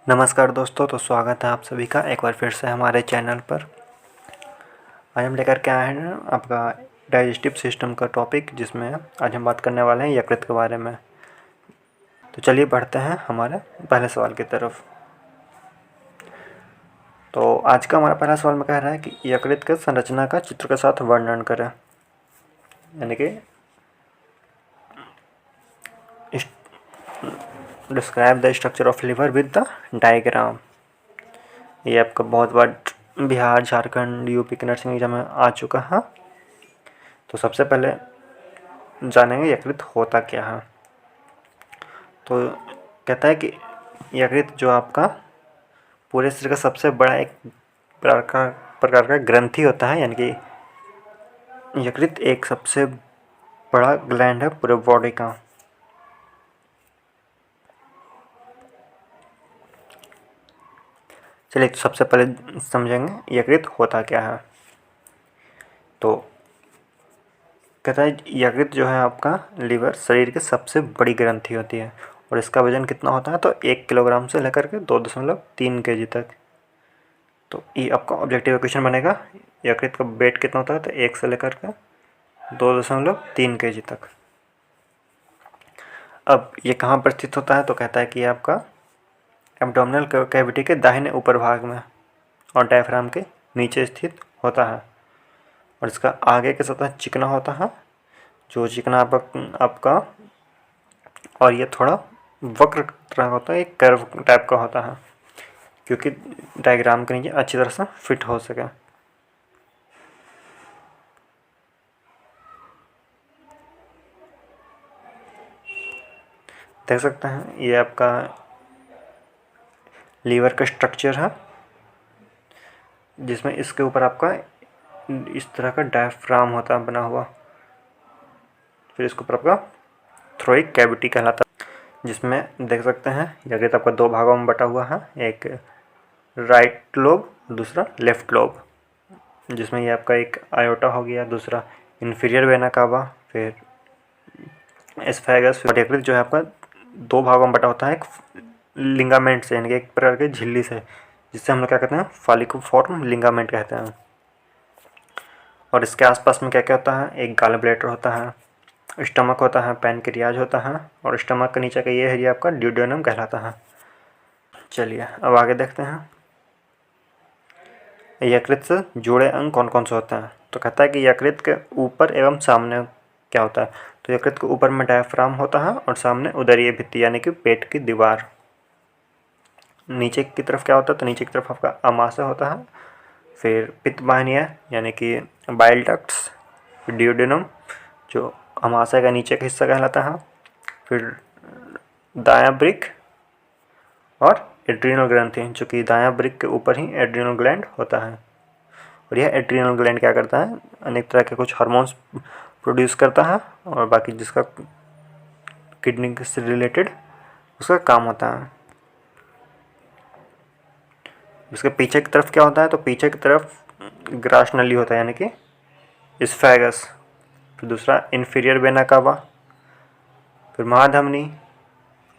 नमस्कार दोस्तों, तो स्वागत है आप सभी का एक बार फिर से हमारे चैनल पर। आज हम लेकर के आए हैं आपका डाइजेस्टिव सिस्टम का टॉपिक, जिसमें आज हम बात करने वाले हैं यकृत के बारे में। तो चलिए बढ़ते हैं हमारे पहले सवाल की तरफ। तो आज का हमारा पहला सवाल में कह रहा है कि यकृत के संरचना का चित्र के साथ वर्णन करें, यानी कि describe the structure of liver with the diagram. ये आपका बहुत बार बिहार, झारखंड, यूपी के नर्सिंग एग्जाम में आ चुका है। तो सबसे पहले जानेंगे यकृत होता क्या है। तो कहता है कि यकृत जो आपका पूरे शरीर का सबसे बड़ा एक प्रकार का ग्रंथि होता है, यानी कि यकृत एक सबसे बड़ा ग्लैंड है पूरे बॉडी का। चलिए तो सबसे पहले समझेंगे यकृत होता क्या है। तो कहता है यकृत जो है आपका लिवर शरीर की सबसे बड़ी ग्रंथि होती है और इसका वजन कितना होता है, तो 1 किलोग्राम से लेकर के 2.3 kg तक। तो ये आपका ऑब्जेक्टिव क्वेश्चन बनेगा, यकृत का वेट कितना होता है, तो 1 से लेकर के 2.3 kg तक। अब ये कहाँ पर स्थित होता है, तो कहता है कि ये आपका एब्डोमिनल कैविटी के दाहिने ऊपर भाग में और डायफ्राम के नीचे स्थित होता है और इसका आगे के सतह चिकना होता है, जो चिकना आपका और ये थोड़ा वक्र तरह होता है, एक कर्व टाइप का होता है, क्योंकि डायग्राम के नीचे अच्छी तरह से फिट हो सके। देख सकते हैं ये आपका लीवर का स्ट्रक्चर है, जिसमें इसके ऊपर आपका इस तरह का डायफ्राम होता है बना हुआ। फिर इसके ऊपर आपका थ्रोइक कैविटी कहलाता है, जिसमें देख सकते हैं यकृत आपका 2 भागों में बटा हुआ है, एक राइट लोब, दूसरा लेफ्ट लोब, जिसमें ये आपका एक आयोटा हो गया, दूसरा इन्फीरियर वेना कावा, फिर एस्फेगस। यकृत जो है आपका 2 भागों में बटा होता है, एक लिंगामेंट से, यानी कि एक प्रकार की झिल्ली से, जिससे हम लोग क्या कहते हैं, फॉलिकोफॉर्म लिंगामेंट कहते हैं। और इसके आसपास में क्या क्या होता है, एक गॉल ब्लैडर होता है, स्टमक होता है, पैनक्रियाज होता है और स्टमक के नीचे का ये एरिया आपका ड्यूडेनम कहलाता है। चलिए अब आगे देखते हैं यकृत से जुड़े अंग कौन कौन से होते हैं। तो कहता है कि यकृत के ऊपर एवं सामने क्या होता है, तो यकृत के ऊपर में डायफ्राम होता है और सामने उदरीय भित्ति, यानी कि पेट की दीवार। नीचे की तरफ क्या होता है, तो नीचे की तरफ आपका अमाशय होता है, फिर पित्त वाहिनियाँ यानी कि बाइल डक्ट्स, ड्यूडेनम जो अमाशय का नीचे का हिस्सा कहलाता है, फिर दायां वृक्क और एड्रिनल ग्रंथि, जो कि दायां वृक्क के ऊपर ही एड्रिनल ग्लैंड होता है। और यह एड्रिनल ग्लैंड क्या करता है, अनेक तरह के कुछ हार्मोन्स प्रोड्यूस करता है और बाकी जिसका किडनी से रिलेटेड उसका काम होता है। इसके पीछे की तरफ क्या होता है, तो पीछे की तरफ ग्रास नली होता है, यानी कि एस्फेगस, फिर दूसरा इन्फीरियर वेना कावा, फिर महाधमनी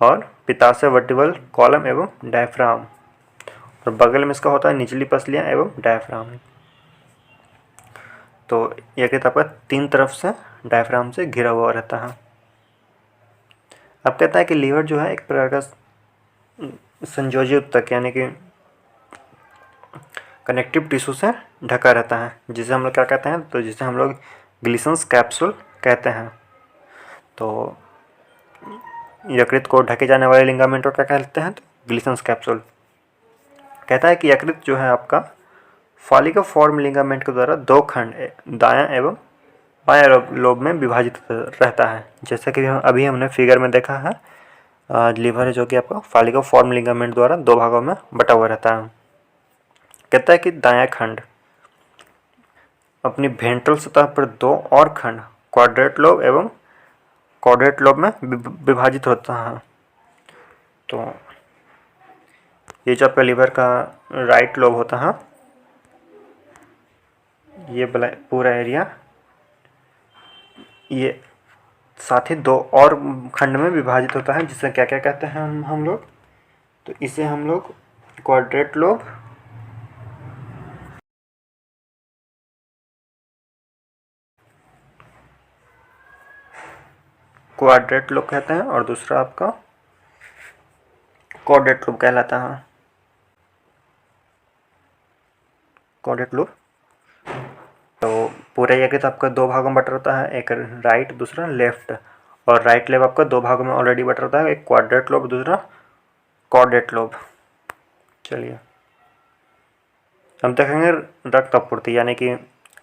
और पित्ताशय वर्टिबल कॉलम एवं डायफ्राम, और बगल में इसका होता है निचली पसलियाँ एवं डायफ्राम। तो यकृत आपका 3 तरफ से डायफ्राम से घिरा हुआ रहता है। अब कहता है कि लीवर जो है एक प्रकार का संयोजी उत्तक, यानी कि कनेक्टिव टिश्यू से ढका रहता है, जिसे हम लोग क्या कहते हैं, तो जिसे हम लोग ग्लिसन्स कैप्सूल कहते हैं। तो यकृत को ढके जाने वाले लिंगामेंट को क्या कहते हैं, तो ग्लिसन्स कैप्सूल। कहता है कि यकृत जो है आपका फॉलिकोफॉर्म लिंगामेंट के द्वारा 2 खंड, दायां एवं बायां लोब में विभाजित रहता है, जैसा कि अभी हमने फिगर में देखा है। लीवर है जो कि आपका फॉलिकोफॉर्म लिंगामेंट द्वारा 2 भागों में बटा हुआ रहता है। कहता है कि दायां खंड अपनी वेंट्रल सतह पर 2 और खंड, क्वाड्रेट लोब एवं कॉर्डेट लोब में विभाजित होता है। तो ये जो आपका लीवर का राइट लोब होता है, ये पूरा एरिया ये साथ ही 2 और खंड में विभाजित होता है, जिसे क्या क्या कहते हैं हम लोग, तो इसे हम लोग क्वाड्रेट लोब कहते हैं और दूसरा आपका क्वाड्रेट लोब कहलाता है। क्वाड्रेट लोब तो पूरा यकृत आपका दो भागों में बटा रहता है, एक राइट दूसरा लेफ्ट, और राइट लोब आपका दो भागों में ऑलरेडी बटा रहता है, एक क्वाड्रेट लोब दूसरा क्वाड्रेट लोब। चलिए हम देखेंगे रक्त आपूर्ति यानी कि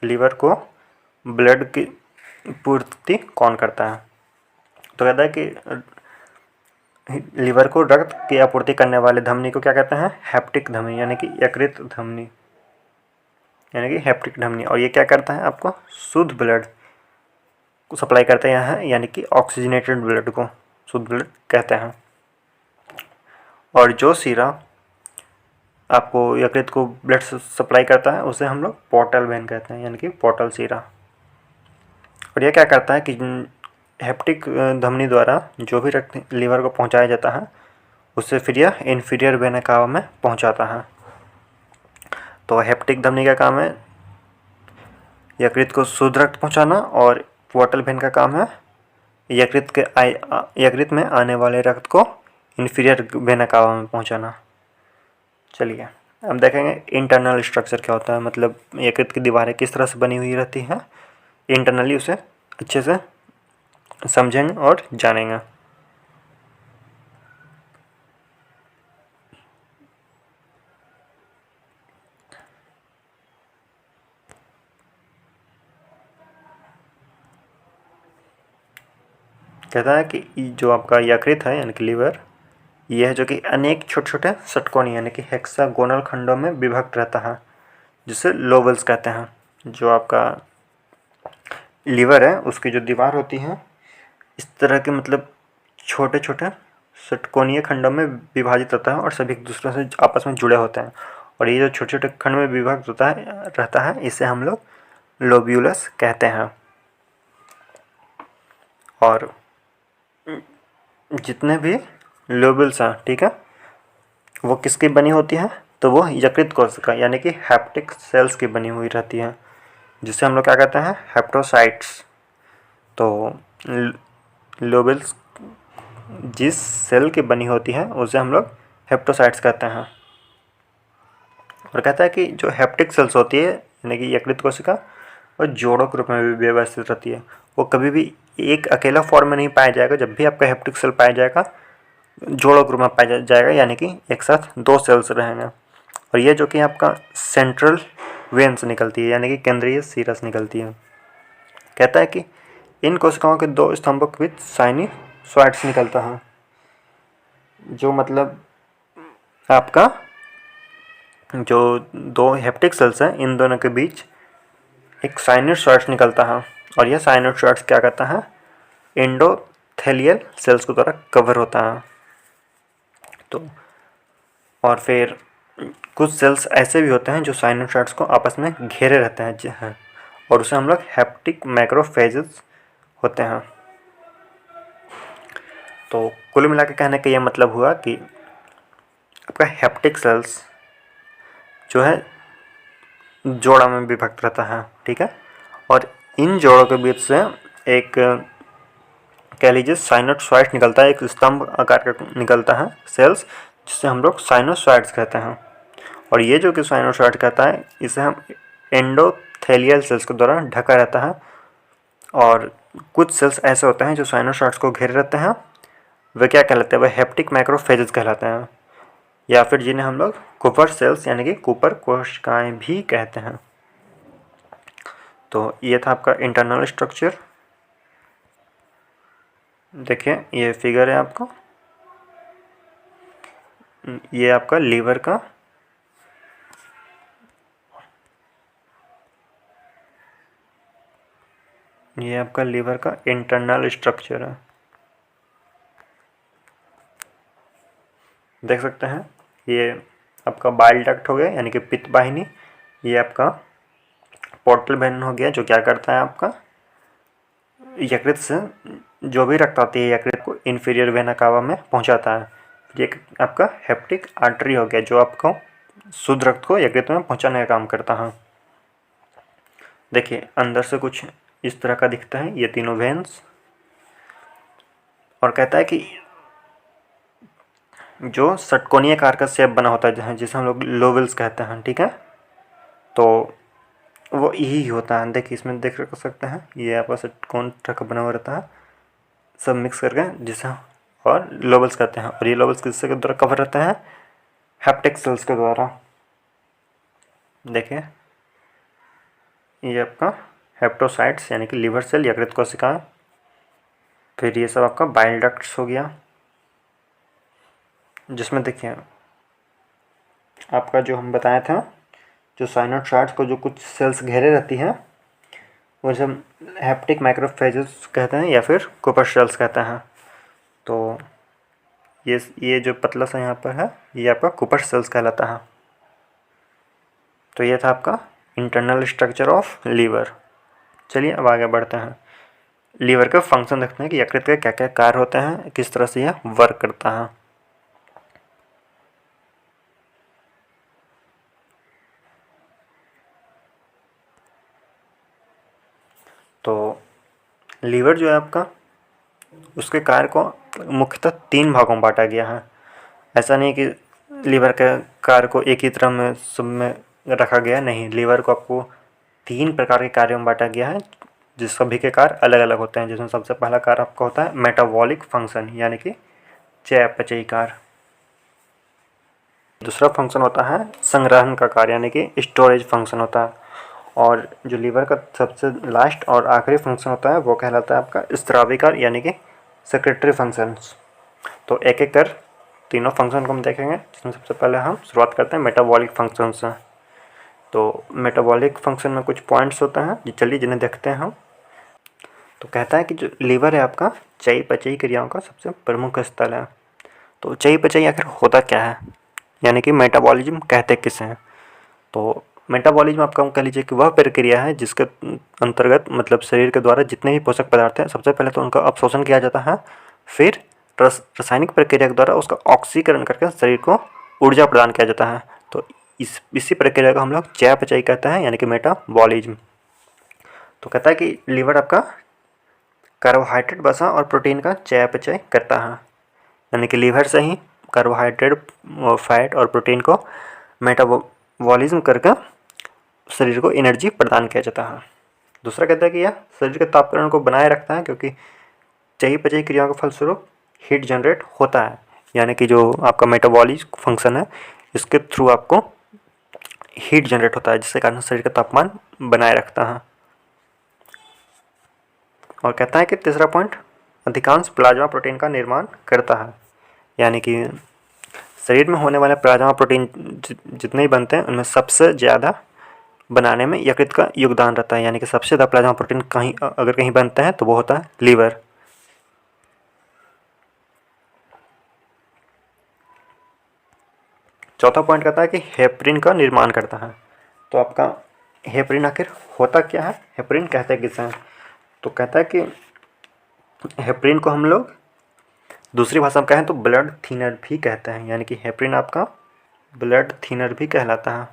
लीवर को ब्लड की पूर्ति कौन करता है। तो कहता है कि लीवर को रक्त की आपूर्ति करने वाले धमनी को क्या कहते हैं, हेप्टिक धमनी यानी कि यकृत धमनी, यानी कि हेप्टिक धमनी। और ये क्या करता है, आपको शुद्ध ब्लड को सप्लाई करते हैं यहाँ, यानी कि ऑक्सीजनेटेड ब्लड को शुद्ध ब्लड कहते हैं। और जो सीरा आपको यकृत को ब्लड सप्लाई करता है उसे हम लोग पोर्टल वेन कहते हैं, यानी कि पोर्टल सीरा। और यह क्या करता है कि हेप्टिक धमनी द्वारा जो भी रक्त लीवर को पहुंचाया जाता है उससे फिर यह इन्फीरियर वेना कावा में पहुंचाता है। तो हेप्टिक धमनी का काम है यकृत को शुद्ध रक्त पहुंचाना, और पोर्टल वेन का काम है यकृत में आने वाले रक्त को इन्फीरियर वेना कावा में पहुंचाना। चलिए अब देखेंगे इंटरनल स्ट्रक्चर क्या होता है, मतलब यकृत की दीवारें किस तरह से बनी हुई रहती हैं, इंटरनली उसे अच्छे से समझेंगे और जानेंगे। कहता है कि जो आपका यकृत है यानी कि लीवर, यह है जो कि अनेक छोटे छोटे षटकोणीय यानी कि हेक्सागोनल खंडों में विभक्त रहता है, जिसे लोबल्स कहते हैं। जो आपका लीवर है उसकी जो दीवार होती है इस तरह के मतलब छोटे छोटे षटकोणीय खंडों में विभाजित रहता है और सभी एक दूसरे से आपस में जुड़े होते हैं। और ये जो छोटे छोटे खंड में विभक्त रहता है इसे हम लोग लोब्यूलस कहते हैं। और जितने भी लोबल्स हैं, ठीक है, वो किसकी बनी होती है, तो वो यकृत कोशिका यानी कि हेप्टिक सेल्स की बनी हुई रहती है, जिसे हम लोग क्या कहते हैं, हेप्टोसाइट्स। तो लोबल्स जिस सेल की बनी होती है उसे हम लोग हेप्टोसाइट्स कहते हैं। और कहता है कि जो हेप्टिक सेल्स होती है यानी कि यकृत कोशिका, वो जोड़ों के रूप में भी व्यवस्थित रहती है। वो कभी भी एक अकेला फॉर्म में नहीं पाया जाएगा। जब भी आपका हेप्टिक सेल पाया जाएगा जोड़ों के रूप में पाया जाएगा, यानी कि एक साथ दो सेल्स रहेंगे। और ये जो कि आपका सेंट्रल वेन से निकलती है यानी कि केंद्रीय सीरा से निकलती है। कहता है कि इन कोशिकाओं के दो स्तंभों के बीच साइनसॉइड्स निकलता है, जो मतलब आपका जो दो हेप्टिक सेल्स हैं इन दोनों के बीच एक साइनसॉइड्स निकलता है। और यह साइनसॉइड्स क्या कहता है, एंडोथेलियल सेल्स के द्वारा कवर होता है। तो और फिर कुछ सेल्स ऐसे भी होते हैं जो साइनसॉइड्स को आपस में घेरे रहते हैं और उसे हम लोग हेप्टिक मैक्रोफेजेस होते हैं। तो कुल मिला के कहने का यह मतलब हुआ कि आपका हेप्टिक सेल्स जो है जोड़ा में विभक्त रहता है, ठीक है। और इन जोड़ों के बीच से एक कह लीजिए साइनसॉइड निकलता है, एक स्तंभ आकार का निकलता है सेल्स, जिसे हम लोग साइनसॉइड्स कहते हैं। और ये जो कि साइनसॉइड कहता है इसे हम एंडोथेलियल सेल्स के द्वारा ढका रहता है। और कुछ सेल्स ऐसे होते हैं जो साइनसॉइड्स को घेरे रहते हैं, वे क्या कहलाते हैं, वे हेप्टिक मैक्रोफेजेस कहलाते हैं, या फिर जिन्हें हम लोग कूपर सेल्स यानी कि कूपर कोशिकाएं भी कहते हैं। तो ये था आपका इंटरनल स्ट्रक्चर। देखिए ये फिगर है आपका, ये आपका लीवर का इंटरनल स्ट्रक्चर है, देख सकते हैं। ये आपका बाइल डक्ट हो गया यानी कि पित्त वाहिनी, ये आपका पोर्टल वेन हो गया जो क्या करता है, आपका यकृत से जो भी रक्त आती है यकृत को इन्फीरियर वेना कावा में पहुंचाता है। ये आपका हेप्टिक आर्टरी हो गया जो आपको शुद्ध रक्त को यकृत में पहुंचाने का काम करता है। देखिए अंदर से कुछ इस तरह का दिखता है ये तीनों वेन्स, और कहता है कि जो षटकोणीय आकार का शेप बना होता है जिसे हम लोग लोवेल्स कहते हैं, ठीक है, तो वो यही होता है। देखिए इसमें देख सकते हैं ये आपका षटकोण का बना हुआ रहता है सब मिक्स करके, जिसे और लोबल्स कहते हैं। और ये लोबल्स किसके द्वारा कवर रहते हैं? हेप्टिक सेल्स के द्वारा। देखिए ये आपका हेप्टोसाइट्स यानी कि लिवर सेल, यकृत कोशिकाएं, फिर ये सब आपका बाइल डक्ट्स हो गया, जिसमें देखिए आपका जो हम बताया था जो साइनोसाइट्स को जो कुछ सेल्स घेरे रहती हैं वो सब हेप्टिक माइक्रोफेजेस कहते हैं या फिर कूपर सेल्स कहते हैं। तो ये जो पतला सा यहाँ पर है ये आपका कूपर सेल्स कहलाता है। तो ये था आपका इंटरनल स्ट्रक्चर ऑफ लीवर। चलिए अब आगे बढ़ते हैं। लीवर का फंक्शन देखते हैं कि यकृत के क्या क्या कार्य होते हैं, किस तरह से यह वर्क करता है। तो लीवर जो है आपका उसके कार्य को मुख्यतः 3 भागों में बांटा गया है। ऐसा नहीं कि लीवर के कार्य को एक ही तरह में सब में रखा गया, नहीं, लीवर को आपको 3 प्रकार के कार्यों में बांटा गया है जिस सभी के कार्य अलग अलग होते हैं। जिसमें सबसे पहला कार्य आपका होता है मेटाबॉलिक फंक्शन यानी कि चयापचयी कार्य। दूसरा फंक्शन होता है संग्रहण का कार्य यानी कि स्टोरेज फंक्शन होता है। और जो लीवर का सबसे लास्ट और आखिरी फंक्शन होता है वो कहलाता है आपका स्रावी कार्य यानी कि सेक्रेटरी फंक्शंस। तो एक एक कर तीनों फंक्शन को हम देखेंगे, जिसमें सबसे पहले हम शुरुआत करते हैं मेटाबॉलिक फंक्शन से। तो मेटाबॉलिक फंक्शन में कुछ पॉइंट्स होते हैं, चलिए जिन्हें देखते हैं हम। तो कहता है कि जो लीवर है आपका चयापचयी क्रियाओं का सबसे प्रमुख स्थल है। तो चयापचय आखिर होता क्या है, यानी कि मेटाबॉलिज्म कहते किसे हैं? तो मेटाबॉलिज्म आपका कह लीजिए कि वह प्रक्रिया है जिसके अंतर्गत मतलब शरीर के द्वारा जितने भी पोषक पदार्थ हैं सबसे पहले तो उनका अवशोषण किया जाता है, फिर रासायनिक प्रक्रिया के द्वारा उसका ऑक्सीकरण करके शरीर को ऊर्जा प्रदान किया जाता है। तो इसी प्रक्रिया को हम लोग चयापचय कहते हैं यानी कि मेटाबॉलिज्म। तो कहता है कि लीवर आपका कार्बोहाइड्रेट, वसा और प्रोटीन का चयापचय करता है, यानी कि लीवर से ही कार्बोहाइड्रेट, फैट और प्रोटीन को मेटाबॉलिज्म करके शरीर को एनर्जी प्रदान किया जाता है। दूसरा कहता है कि यह शरीर के तापक्रम को बनाए रखता है क्योंकि चयापचय क्रियाओं के फलस्वरूप हीट जनरेट होता है, यानी कि जो आपका मेटाबॉलिक फंक्शन है इसके थ्रू आपको हीट जनरेट होता है जिसके कारण शरीर का तापमान बनाए रखता है। और कहता है कि तीसरा पॉइंट अधिकांश प्लाज्मा प्रोटीन का निर्माण करता है, यानी कि शरीर में होने वाले प्लाज्मा प्रोटीन जितने ही बनते हैं उनमें सबसे ज़्यादा बनाने में यकृत का योगदान रहता है, यानी कि सबसे ज़्यादा प्लाज्मा प्रोटीन अगर कहीं बनता है तो वो होता है लीवर। चौथा पॉइंट कहता है कि हेपरिन का निर्माण करता है। तो आपका हेपरिन आखिर होता क्या है, हेपरिन कहते हैं किसे? तो कहता है कि हेपरिन को हम लोग दूसरी भाषा में कहें तो ब्लड थिनर भी कहते हैं, यानी कि हेपरिन आपका ब्लड थिनर भी कहलाता है।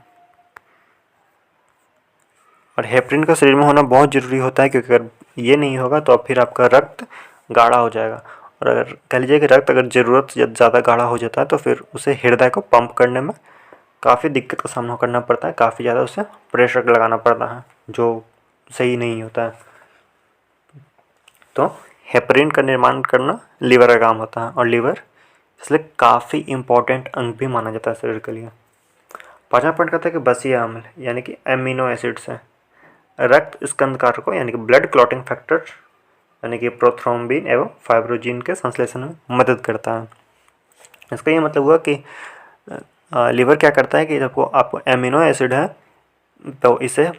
और हेपरिन का शरीर में होना बहुत ज़रूरी होता है क्योंकि अगर ये नहीं होगा तो फिर आपका रक्त गाढ़ा हो जाएगा, और अगर कह लीजिए कि रक्त अगर ज़रूरत से ज़्यादा गाढ़ा हो जाता है तो फिर उसे हृदय को पंप करने में काफ़ी दिक्कत का सामना करना पड़ता है, काफ़ी ज़्यादा उसे प्रेशर लगाना पड़ता है जो सही नहीं होता है। तो हेपरिन का निर्माण करना लीवर का काम होता है, और लीवर इसलिए काफ़ी इम्पोर्टेंट अंग भी माना जाता है शरीर के लिए। पाँचवा पॉइंट कहता है कि बसीय अम्ल यानी कि एमिनो एसिड्स हैं रक्त स्कंदकार को यानी कि ब्लड क्लॉटिंग फैक्टर यानी कि प्रोथ्रोम्बिन एवं फाइब्रोजिन के संश्लेषण में मदद करता है। इसका ये मतलब हुआ कि लीवर क्या करता है कि जब आपको एमिनो एसिड है तो इसे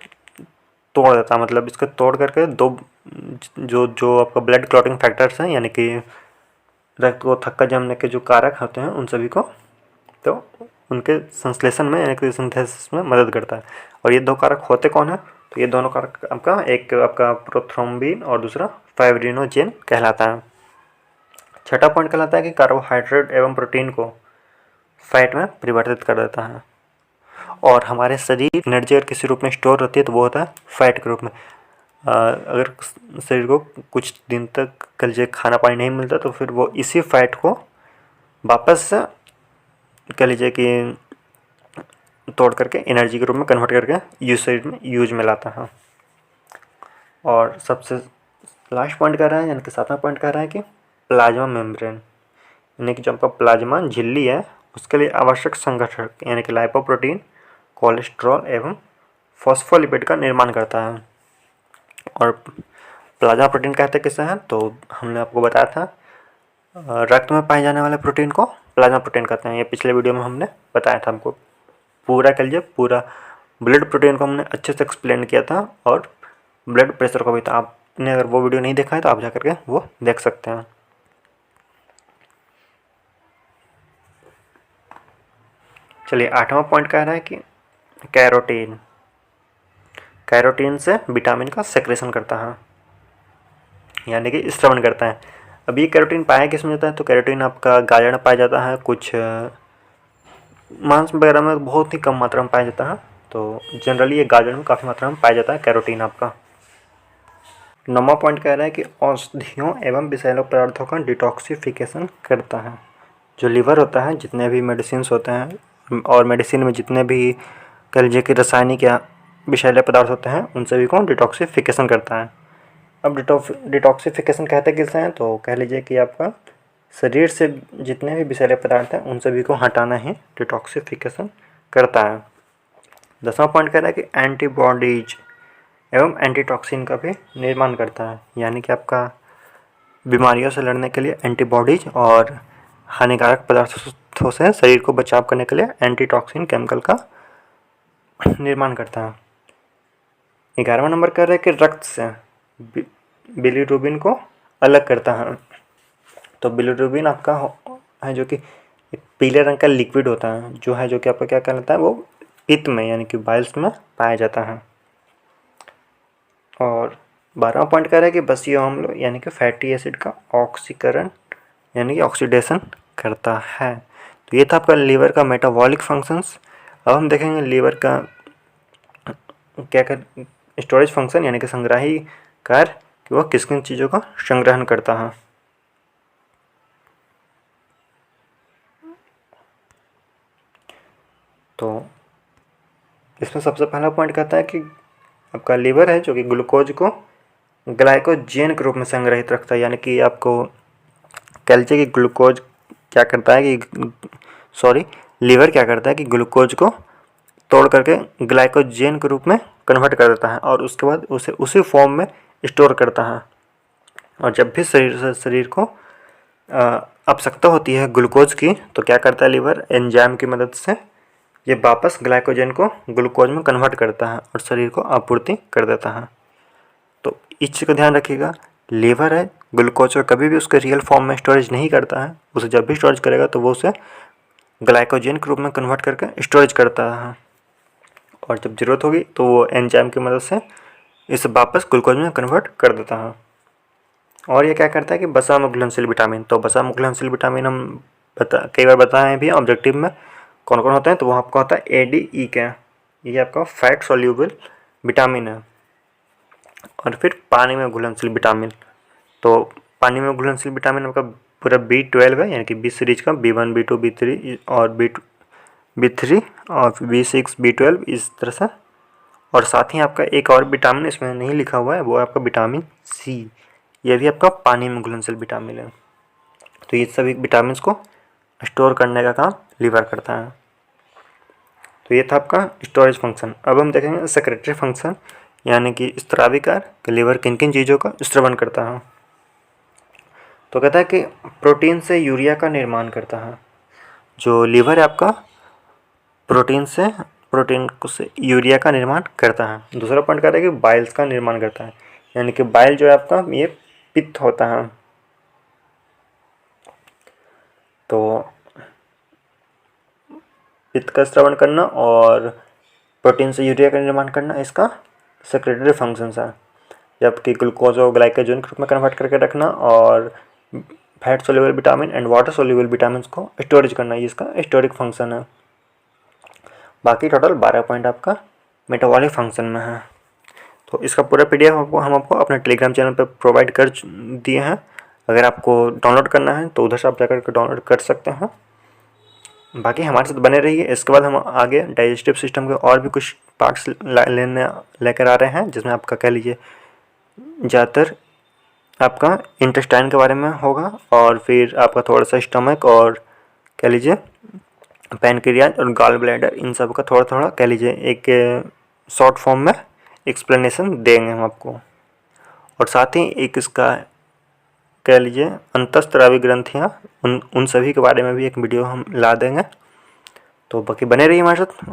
तोड़ देता है, मतलब इसको तोड़ करके दो जो आपका ब्लड क्लॉटिंग फैक्टर्स हैं यानी कि रक्त को थक्का जमने के जो कारक होते हैं उन सभी को तो उनके संश्लेषण में यानी कि सिंथेसिस में मदद करता है। और ये 2 कारक होते कौन है? तो ये दोनों कारक आपका एक आपका प्रोथ्रोम्बिन और दूसरा फाइब्रिनोजेन कहलाता है। छठा पॉइंट कहलाता है कि कार्बोहाइड्रेट एवं प्रोटीन को फैट में परिवर्तित कर देता है। और हमारे शरीर एनर्जी अगर किसी रूप में स्टोर होती है तो वो होता है फैट के रूप में। अगर शरीर को कुछ दिन तक कह लीजिए खाना पानी नहीं मिलता तो फिर वो इसी फैट को वापस से कह लीजिए कि तोड़ करके एनर्जी के रूप में कन्वर्ट करके शरीर में यूज में लाता है। और सबसे लास्ट पॉइंट कह रहा है यानी कि 7वां पॉइंट कह रहा है कि प्लाज्मा मेम्ब्रेन यानी कि जो आपका प्लाज्मा झिल्ली है उसके लिए आवश्यक संगठक यानी कि लाइपोप्रोटीन, कोलेस्ट्रॉल एवं फॉस्फोलिपिड का निर्माण करता है। और प्लाज्मा प्रोटीन कहते किसे हैं तो हमने आपको बताया था रक्त में पाए जाने वाले प्रोटीन को प्लाज्मा प्रोटीन कहते हैं। ये पिछले वीडियो में हमने बताया था हमको पूरा कह लीजिए पूरा ब्लड प्रोटीन को हमने अच्छे से एक्सप्लेन किया था और ब्लड प्रेशर को भी था। आपने अगर वो वीडियो नहीं देखा है तो आप जाकर के वो देख सकते हैं। चलिए 8वां पॉइंट कह रहा है कि कैरोटीन कैरोटीन से विटामिन का सेक्रेशन करता है यानी कि स्रवण करता है। अब ये कैरोटीन पाया किस में जाता है तो कैरोटीन आपका गाजर में पाया जाता है, कुछ मांस वगैरह में बहुत ही कम मात्रा में पाया जाता है। तो जनरली ये गाजर में काफ़ी मात्रा में पाया जाता है कैरोटीन आपका। 9वां पॉइंट कह रहा है कि औषधियों एवं विषैले पदार्थों का डिटॉक्सिफिकेशन करता है। जो लीवर होता है जितने भी मेडिसिन होते हैं और मेडिसिन में जितने भी कह लीजिए कि रासायनिक या विषैले पदार्थ होते हैं उन सभी को डिटॉक्सिफिकेशन करता है। अब डिटॉक्सिफिकेशन कहते किससे हैं तो कह लीजिए कि आपका शरीर से जितने भी विषैले पदार्थ हैं उन सभी को हटाना ही डिटॉक्सिफिकेशन करता है। 10वां पॉइंट कह रहा है कि एंटीबॉडीज एवं एंटीटॉक्सिन का भी निर्माण करता है यानी कि आपका बीमारियों से लड़ने के लिए एंटीबॉडीज और हानिकारक पदार्थों से शरीर को बचाव करने के लिए एंटीटॉक्सिन केमिकल का निर्माण करता है। 11वां नंबर कह रहा है कि रक्त से बिलीरुबिन को अलग करता है। तो बिलीरुबिन आपका है जो कि पीले रंग का लिक्विड होता है जो है जो कि आपका क्या कहलाता है वो पित्त में यानी कि बाइल्स में पाया जाता है। और 12वां पॉइंट कह रहा है कि बसीय अम्ल यानी कि फैटी एसिड का ऑक्सीकरण यानी कि ऑक्सीडेशन करता है। तो ये था आपका लीवर का मेटाबॉलिक फंक्शंस। अब हम देखेंगे लीवर का क्या कर स्टोरेज फंक्शन यानी कि संग्राही कार्य कि वह किस किन चीज़ों का संग्रहण करता है। तो इसमें सबसे पहला पॉइंट कहता है कि आपका लीवर है जो कि ग्लूकोज को ग्लाइकोजेन के रूप में संग्रहित रखता है यानी कि आपको कह लीजिए कि ग्लूकोज क्या करता है कि लीवर क्या करता है कि ग्लूकोज को तोड़ करके ग्लाइकोजेन के रूप में कन्वर्ट कर देता है और उसके बाद उसे उसी फॉर्म में स्टोर करता है। और जब भी शरीर को आवश्यकता होती है ग्लूकोज की तो क्या करता है लीवर एंजाइम की मदद से ये वापस ग्लाइकोजन को ग्लूकोज में कन्वर्ट करता है और शरीर को आपूर्ति कर देता है। तो इस चीज़ का ध्यान रखिएगा, लीवर है ग्लूकोज को कभी भी उसके रियल फॉर्म में स्टोरेज नहीं करता है, उसे जब भी स्टोरेज करेगा तो वो उसे ग्लाइकोजन के रूप में कन्वर्ट करके स्टोरेज करता है और जब ज़रूरत होगी तो वो एंजाइम की मदद से इसे वापस ग्लूकोज में कन्वर्ट कर देता है। और ये क्या करता है कि वसा में घुलनशील विटामिन, तो वसा में घुलनशील विटामिन हम कई बार बताए हैं भी ऑब्जेक्टिव में कौन कौन होते हैं, तो वो आपका होता है ADE का, ये आपका फैट सोल्यूबल विटामिन है। और फिर पानी में घुलनशील विटामिन, तो पानी में घुलनशील विटामिन आपका पूरा B12 है यानी कि B सीरीज का B1 B2 B3 और B3 और B6 B12 इस तरह से। और साथ ही आपका एक और विटामिन इसमें नहीं लिखा हुआ है वो है आपका विटामिन C, यह भी आपका पानी में घुलनशील विटामिन है। तो ये सभी विटामिन को स्टोर करने का काम लीवर करता है। तो ये था आपका स्टोरेज फंक्शन। अब हम देखेंगे सेक्रेटरी फंक्शन यानी कि स्त्रावी कार्य कि लीवर किन किन चीज़ों का स्त्रवण करता है। तो कहता है कि प्रोटीन से यूरिया का निर्माण करता है। जो लीवर है आपका प्रोटीन से यूरिया का निर्माण करता है। दूसरा पॉइंट कहता है कि बाइल्स का निर्माण करता है यानी कि बाइल जो है आपका ये पित्त होता है। तो पित्त का स्त्रवण करना और प्रोटीन से यूरिया का निर्माण करना इसका सेक्रेटरी फंक्शंस है, जबकि ग्लूकोज और ग्लाइकोजन के रूप में कन्वर्ट करके रखना और fat soluble vitamin and water soluble vitamin को स्टोरेज करना, ये इसका स्टोरिक फंक्शन है। बाकी टोटल 12 पॉइंट आपका मेटाबॉलिक फंक्शन में है। तो इसका पूरा PDF हम आपको अपने टेलीग्राम चैनल पर प्रोवाइड कर दिए हैं। अगर आपको डाउनलोड करना है तो उधर से आप जाकर के डाउनलोड कर सकते हैं। बाकी हमारे साथ बने रहिए। इसके बाद हम आगे डाइजेस्टिव सिस्टम के और भी कुछ पार्ट्स लेकर आ रहे हैं, जिसमें आपका कह लीजिए ज़्यादातर आपका इंटेस्टाइन के बारे में होगा, और फिर आपका थोड़ा सा स्टमक और कह लीजिए पैनक्रियाज और गॉल ब्लैडर, इन सब का थोड़ा थोड़ा कह लीजिए एक शॉर्ट फॉर्म में एक्सप्लेनेशन देंगे हम आपको। और साथ ही एक इसका कह लीजिए अंतःस्रावी ग्रंथियाँ, उन सभी के बारे में भी एक वीडियो हम ला देंगे। तो बाकी बने रहिए हमारे साथ,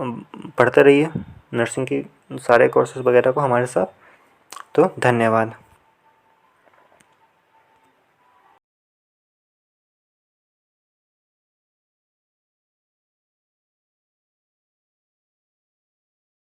पढ़ते रहिए नर्सिंग की सारे कोर्सेज वगैरह को हमारे साथ। तो धन्यवाद।